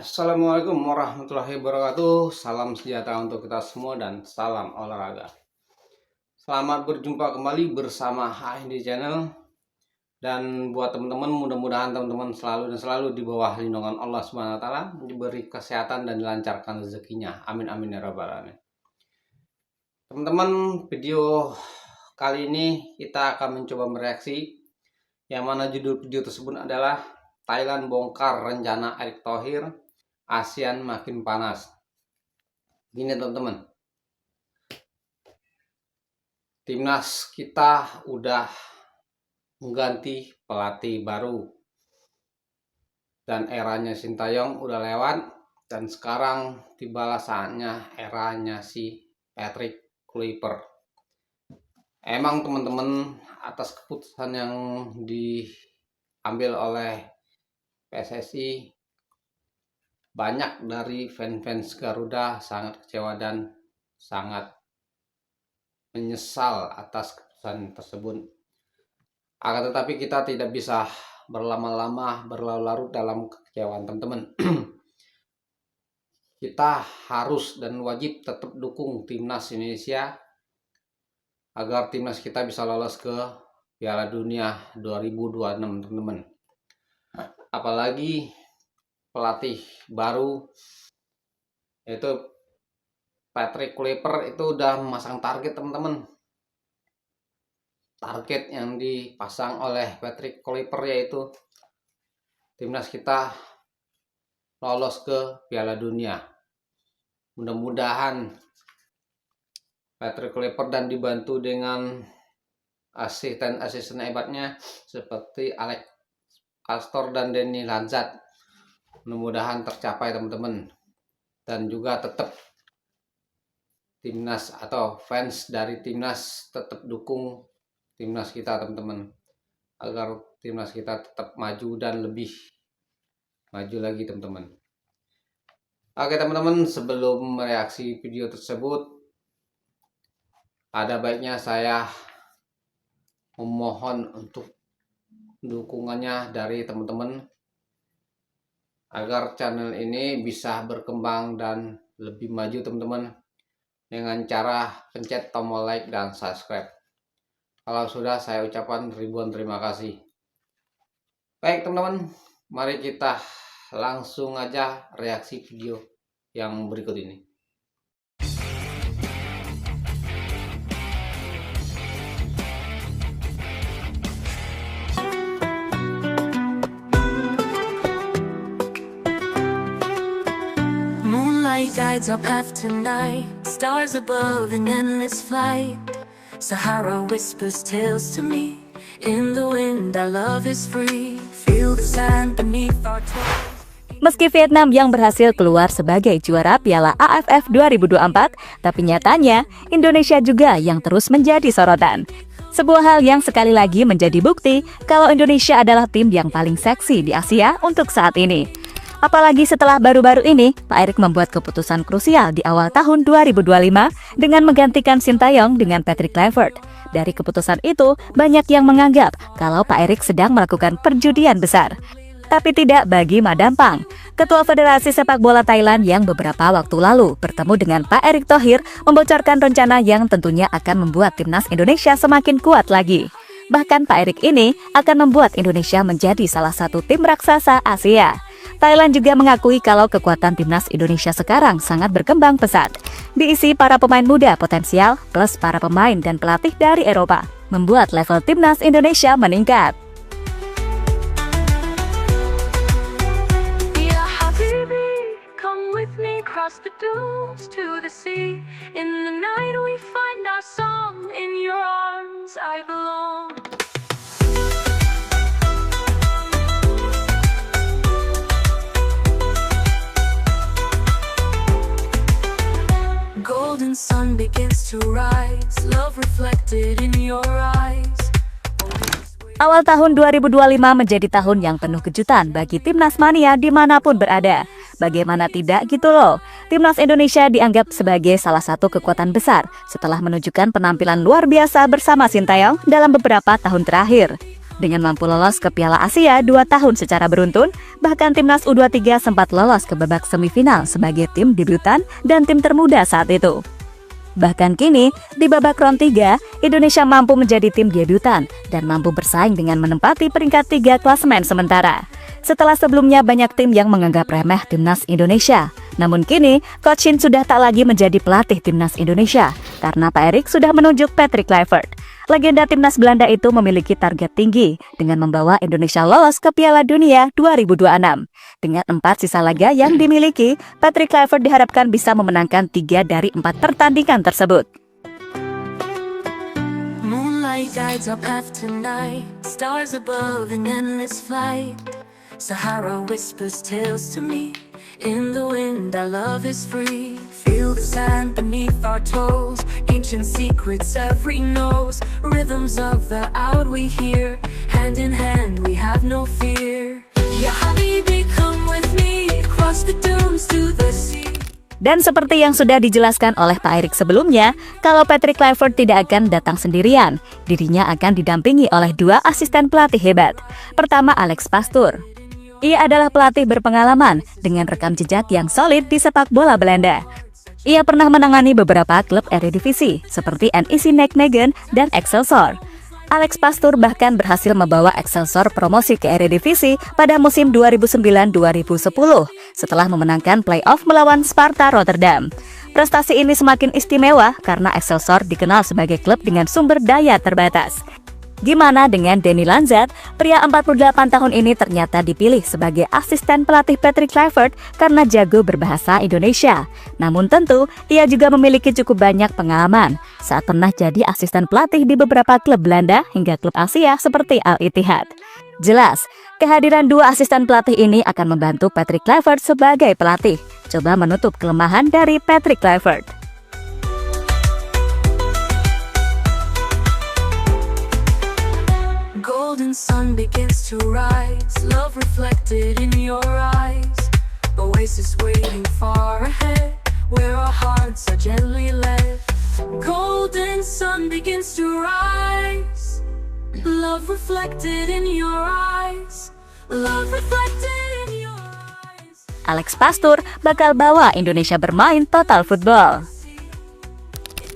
Assalamualaikum warahmatullahi wabarakatuh. Salam sejahtera untuk kita semua dan salam olahraga. Selamat berjumpa kembali bersama HND Channel. Dan buat teman-teman, mudah-mudahan teman-teman selalu di bawah lindungan Allah Subhanahu wa taala, diberi kesehatan dan dilancarkan rezekinya. Amin amin ya rabbal alamin. Teman-teman, video kali ini kita akan mencoba mereaksi yang mana judul video tersebut adalah Thailand bongkar rencana Erick Thohir, ASEAN makin panas. Gini teman-teman, timnas kita udah mengganti pelatih baru dan eranya Sintayong udah lewat, dan sekarang tibalah saatnya eranya si Patrick Kluivert. Emang teman-teman, atas keputusan yang diambil oleh PSSI, banyak dari fans Garuda sangat kecewa dan sangat menyesal atas keputusan tersebut. Akan tetapi kita tidak bisa berlama-lama berlarut-larut dalam kekecewaan teman-teman. Kita harus dan wajib tetap dukung timnas Indonesia agar timnas kita bisa lolos ke Piala Dunia 2026 teman-teman. Apalagi pelatih baru yaitu Patrick Kluivert itu udah memasang target teman-teman. Target yang dipasang oleh Patrick Kluivert yaitu timnas kita lolos ke Piala Dunia. Mudah-mudahan Patrick Kluivert dan dibantu dengan asisten hebatnya seperti Alex Castor dan Denny Lanzat, mudah-mudahan tercapai teman-teman. Dan juga tetap timnas atau fans dari timnas tetap dukung timnas kita teman-teman, agar timnas kita tetap maju dan lebih maju lagi teman-teman. Oke teman-teman, sebelum mereaksi video tersebut, ada baiknya saya memohon untuk dukungannya dari teman-teman agar channel ini bisa berkembang dan lebih maju teman-teman, dengan cara pencet tombol like dan subscribe. Kalau sudah, saya ucapkan ribuan terima kasih. Baik teman-teman, mari kita langsung aja reaksi video yang berikut ini. Guides our path tonight, stars above in endless flight. Sahara whispers tales to me, in the wind our love is free. Feel the sand beneath our toes. Meski Vietnam yang berhasil keluar sebagai juara Piala AFF 2024, tapi nyatanya Indonesia juga yang terus menjadi sorotan. Sebuah hal yang sekali lagi menjadi bukti kalau Indonesia adalah tim yang paling seksi di Asia untuk saat ini. Apalagi setelah baru-baru ini, Pak Erick membuat keputusan krusial di awal tahun 2025 dengan menggantikan Sintayong dengan Patrick Kluivert. Dari keputusan itu, banyak yang menganggap kalau Pak Erick sedang melakukan perjudian besar. Tapi tidak bagi Madam Pang, Ketua Federasi Sepak Bola Thailand yang beberapa waktu lalu bertemu dengan Pak Erick Thohir membocorkan rencana yang tentunya akan membuat timnas Indonesia semakin kuat lagi. Bahkan Pak Erick ini akan membuat Indonesia menjadi salah satu tim raksasa Asia. Thailand juga mengakui kalau kekuatan timnas Indonesia sekarang sangat berkembang pesat. Diisi para pemain muda potensial plus para pemain dan pelatih dari Eropa, membuat level timnas Indonesia meningkat. Ya Habibi, come with me across the dunes to the sea. In the night we find our song, in your arms I belong. Golden sun begins to rise, love reflected in your eyes. Awal tahun 2025 menjadi tahun yang penuh kejutan bagi Timnas Mania dimanapun berada. Bagaimana tidak gitu loh, Timnas Indonesia dianggap sebagai salah satu kekuatan besar setelah menunjukkan penampilan luar biasa bersama Sintayong dalam beberapa tahun terakhir. Dengan mampu lolos ke Piala Asia 2 tahun secara beruntun, bahkan timnas U23 sempat lolos ke babak semifinal sebagai tim debutan dan tim termuda saat itu. Bahkan kini, di babak round 3, Indonesia mampu menjadi tim debutan dan mampu bersaing dengan menempati peringkat 3 klasemen sementara. Setelah sebelumnya banyak tim yang menganggap remeh timnas Indonesia. Namun kini, Coach Shin sudah tak lagi menjadi pelatih timnas Indonesia karena Pak Erik sudah menunjuk Patrick Kluivert. Legenda timnas Belanda itu memiliki target tinggi dengan membawa Indonesia lolos ke Piala Dunia 2026. Dengan 4 sisa laga yang dimiliki, Patrick Kluivert diharapkan bisa memenangkan 3 dari 4 pertandingan tersebut. Moonlight guides our path tonight, stars above an endless flight. Sahara whispers tales to me. In the wind, our love is free. Feel the sand beneath our toes. Ancient secrets every knows. Rhythms of the out we hear. Hand in hand, we have no fear. Ya Habibi, come with me. Across the dunes to the sea. Dan seperti yang sudah dijelaskan oleh Pak Erik sebelumnya, kalau Patrick Kluivert tidak akan datang sendirian. Dirinya akan didampingi oleh 2 asisten pelatih hebat. Pertama, Alex Pastoor. Ia adalah pelatih berpengalaman dengan rekam jejak yang solid di sepak bola Belanda. Ia pernah menangani beberapa klub Eredivisie seperti NEC Nijmegen dan Excelsior. Alex Pastoor bahkan berhasil membawa Excelsior promosi ke Eredivisie pada musim 2009-2010 setelah memenangkan play-off melawan Sparta Rotterdam. Prestasi ini semakin istimewa karena Excelsior dikenal sebagai klub dengan sumber daya terbatas. Gimana dengan Danny Lanzat? Pria 48 tahun ini ternyata dipilih sebagai asisten pelatih Patrick Kluivert karena jago berbahasa Indonesia. Namun tentu, ia juga memiliki cukup banyak pengalaman saat pernah jadi asisten pelatih di beberapa klub Belanda hingga klub Asia seperti Al Ittihad. Jelas, kehadiran 2 asisten pelatih ini akan membantu Patrick Kluivert sebagai pelatih. Coba menutup kelemahan dari Patrick Kluivert. Golden sun begins to rise, love reflected in your eyes. Oasis waiting far ahead, where our hearts are gently led. Golden sun begins to rise, love reflected in your eyes, love reflected in your eyes. Alex Pastoor bakal bawa Indonesia bermain total football.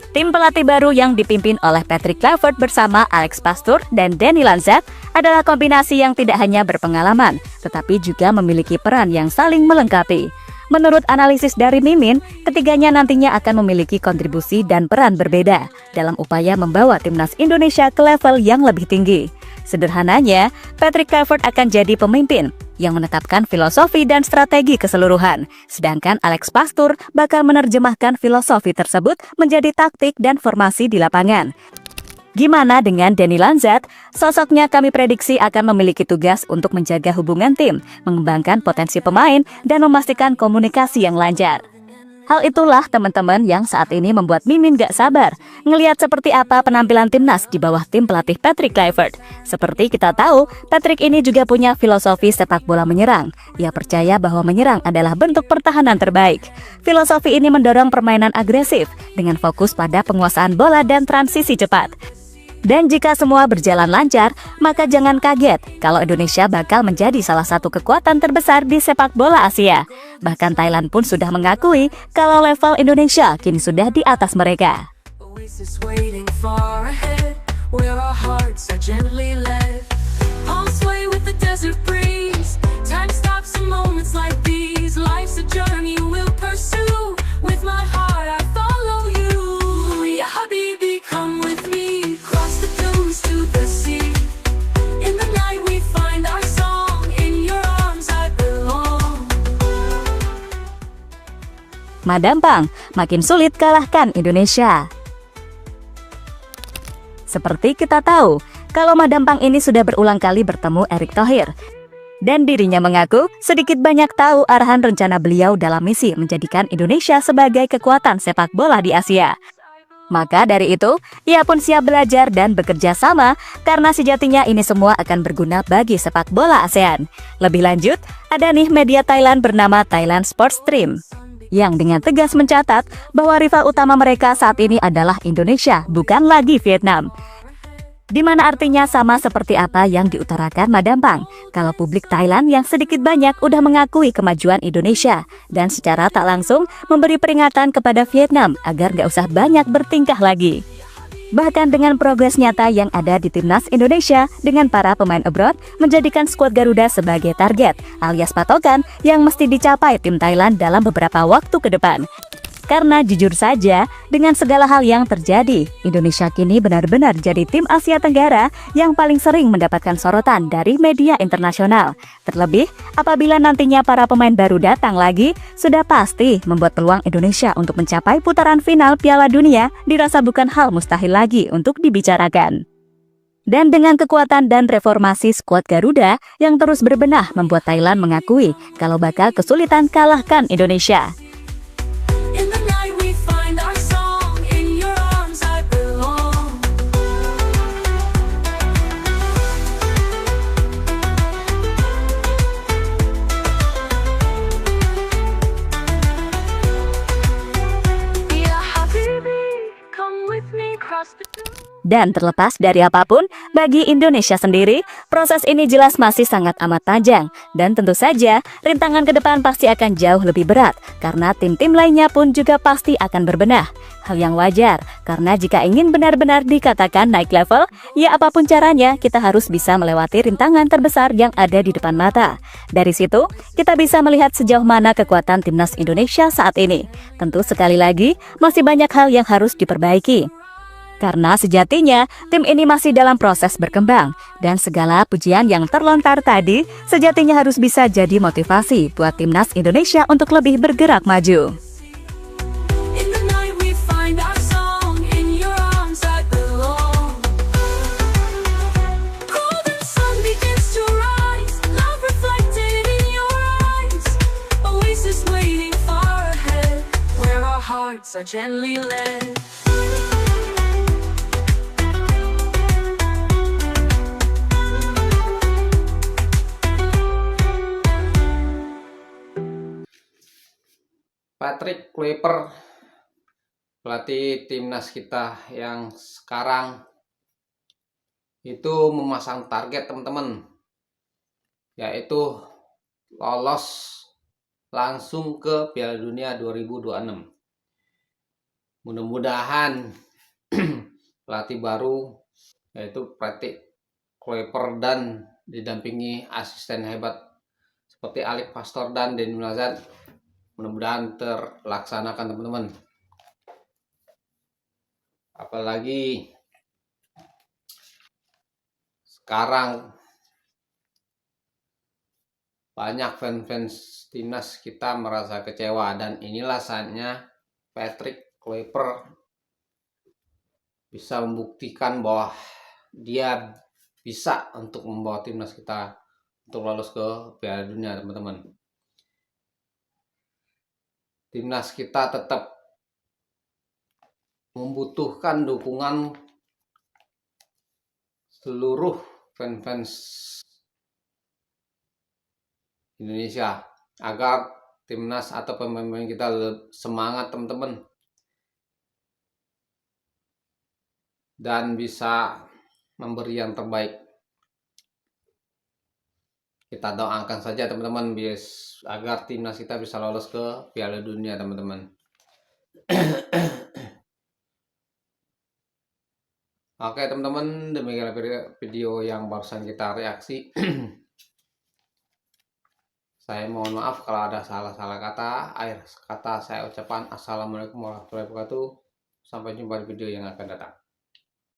Tim pelatih baru yang dipimpin oleh Patrick Kluivert bersama Alex Pastoor dan Danny Lanzat adalah kombinasi yang tidak hanya berpengalaman, tetapi juga memiliki peran yang saling melengkapi. Menurut analisis dari Mimin, ketiganya nantinya akan memiliki kontribusi dan peran berbeda dalam upaya membawa timnas Indonesia ke level yang lebih tinggi. Sederhananya, Patrick Kluivert akan jadi pemimpin yang menetapkan filosofi dan strategi keseluruhan, sedangkan Alex Pastoor bakal menerjemahkan filosofi tersebut menjadi taktik dan formasi di lapangan. Gimana dengan Danny Lanzat? Sosoknya kami prediksi akan memiliki tugas untuk menjaga hubungan tim, mengembangkan potensi pemain, dan memastikan komunikasi yang lancar. Hal itulah teman-teman yang saat ini membuat Mimin gak sabar ngelihat seperti apa penampilan timnas di bawah tim pelatih Patrick Kluivert. Seperti kita tahu, Patrick ini juga punya filosofi sepak bola menyerang. Ia percaya bahwa menyerang adalah bentuk pertahanan terbaik. Filosofi ini mendorong permainan agresif dengan fokus pada penguasaan bola dan transisi cepat. Dan jika semua berjalan lancar, maka jangan kaget kalau Indonesia bakal menjadi salah satu kekuatan terbesar di sepak bola Asia. Bahkan Thailand pun sudah mengakui kalau level Indonesia kini sudah di atas mereka. Oasis waiting far ahead, where our hearts are gently led. Palms sway with the desert breeze. Time stops in moments like these. Life's a journey we'll pursue. With my heart I follow you. Ya Habibi, come with me. Cross the dunes to the sea. In the night we find our song. In your arms I belong. Madampang, makin sulit kalahkan Indonesia. Seperti kita tahu, kalau Madampang ini sudah berulang kali bertemu Erick Thohir. Dan dirinya mengaku sedikit banyak tahu arahan rencana beliau dalam misi menjadikan Indonesia sebagai kekuatan sepak bola di Asia. Maka dari itu, ia pun siap belajar dan bekerja sama karena sejatinya ini semua akan berguna bagi sepak bola ASEAN. Lebih lanjut, ada nih media Thailand bernama Thailand Sports Stream yang dengan tegas mencatat bahwa rival utama mereka saat ini adalah Indonesia, bukan lagi Vietnam. Di mana artinya sama seperti apa yang diutarakan Madam Pang, kalau publik Thailand yang sedikit banyak udah mengakui kemajuan Indonesia dan secara tak langsung memberi peringatan kepada Vietnam agar gak usah banyak bertingkah lagi. Bahkan dengan progres nyata yang ada di timnas Indonesia dengan para pemain abroad menjadikan skuad Garuda sebagai target alias patokan yang mesti dicapai tim Thailand dalam beberapa waktu ke depan. Karena jujur saja, dengan segala hal yang terjadi, Indonesia kini benar-benar jadi tim Asia Tenggara yang paling sering mendapatkan sorotan dari media internasional. Terlebih, apabila nantinya para pemain baru datang lagi, sudah pasti membuat peluang Indonesia untuk mencapai putaran final Piala Dunia dirasa bukan hal mustahil lagi untuk dibicarakan. Dan dengan kekuatan dan reformasi skuad Garuda yang terus berbenah membuat Thailand mengakui kalau bakal kesulitan kalahkan Indonesia. In the night we find our song, in your arms I belong. Ya Habibi, come with me cross the Dan terlepas dari apapun, bagi Indonesia sendiri, proses ini jelas masih sangat amat panjang. Dan tentu saja, rintangan ke depan pasti akan jauh lebih berat, karena tim-tim lainnya pun juga pasti akan berbenah. Hal yang wajar, karena jika ingin benar-benar dikatakan naik level, ya apapun caranya, kita harus bisa melewati rintangan terbesar yang ada di depan mata. Dari situ, kita bisa melihat sejauh mana kekuatan timnas Indonesia saat ini. Tentu sekali lagi, masih banyak hal yang harus diperbaiki. Karena sejatinya, tim ini masih dalam proses berkembang, dan segala pujian yang terlontar tadi sejatinya harus bisa jadi motivasi buat timnas Indonesia untuk lebih bergerak maju. In the night we find our song, in your arms I belong. Golden sun begins to rise, love reflected in your eyes. Oasis waiting far ahead, where our hearts are gently led. Patrick Kluivert, pelatih timnas kita yang sekarang itu memasang target teman-teman, yaitu lolos langsung ke Piala Dunia 2026. Mudah-mudahan pelatih baru yaitu Patrick Kluivert dan didampingi asisten hebat seperti Alik Pastor dan Denny Nazar, mudah-mudahan terlaksanakan teman-teman. Apalagi sekarang banyak fans timnas kita merasa kecewa, dan inilah saatnya Patrick Kluivert bisa membuktikan bahwa dia bisa untuk membawa timnas kita untuk lolos ke Piala Dunia teman-teman. Timnas kita tetap membutuhkan dukungan seluruh fans Indonesia agar timnas atau pemain-pemain kita semangat teman-teman dan bisa memberi yang terbaik. Kita doakan saja teman-teman agar timnas kita bisa lolos ke Piala Dunia teman-teman. Oke teman-teman, demikian video yang barusan kita reaksi. Saya mohon maaf kalau ada salah-salah kata. Akhir kata saya ucapkan assalamualaikum warahmatullahi wabarakatuh. Sampai jumpa di video yang akan datang.